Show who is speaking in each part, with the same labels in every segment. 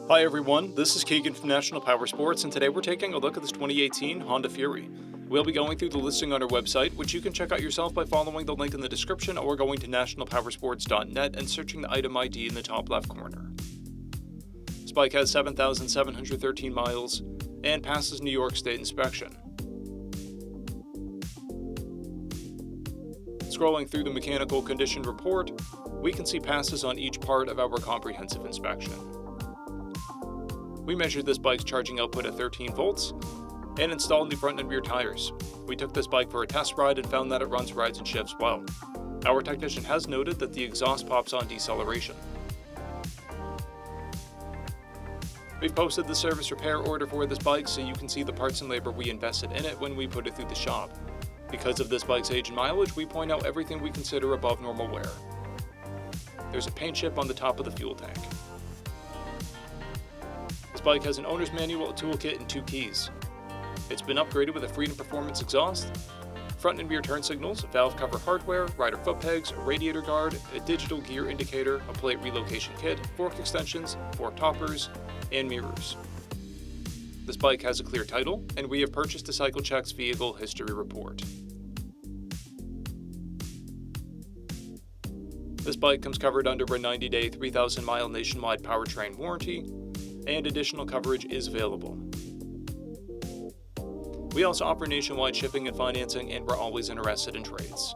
Speaker 1: Hi everyone, this is Keegan from National Powersports, and today we're taking a look at this 2018 Honda Fury. We'll be going through the listing on our website, which you can check out yourself by following the link in the description or going to nationalpowersports.net and searching the item ID in the top left corner. This bike has 7,713 miles and passes New York State inspection. Scrolling through the mechanical condition report, we can see passes on each part of our comprehensive inspection. We measured this bike's charging output at 13 volts and installed new front and rear tires. We took this bike for a test ride and found that it runs, rides, and shifts well. Our technician has noted that the exhaust pops on deceleration. We've posted the service repair order for this bike so you can see the parts and labor we invested in it when we put it through the shop. Because of this bike's age and mileage, we point out everything we consider above normal wear. There's a paint chip on the top of the fuel tank. This bike has an owner's manual, a toolkit, and 2 keys. It's been upgraded with a Freedom Performance exhaust, front and rear turn signals, valve cover hardware, rider foot pegs, a radiator guard, a digital gear indicator, a plate relocation kit, fork extensions, fork toppers, and mirrors. This bike has a clear title, and we have purchased a CycleCheck's vehicle history report. This bike comes covered under a 90-day, 3,000-mile nationwide powertrain warranty, and additional coverage is available. We also offer nationwide shipping and financing, and we're always interested in trades.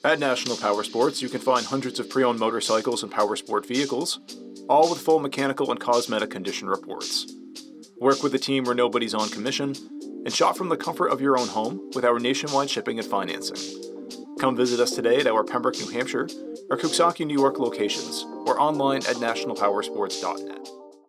Speaker 1: At National Powersports, you can find hundreds of pre-owned motorcycles and powersport vehicles, all with full mechanical and cosmetic condition reports. Work with a team where nobody's on commission, and shop from the comfort of your own home with our nationwide shipping and financing. Come visit us today at our Pembroke, New Hampshire, or Coxsackie, New York locations, or online at nationalpowersports.net.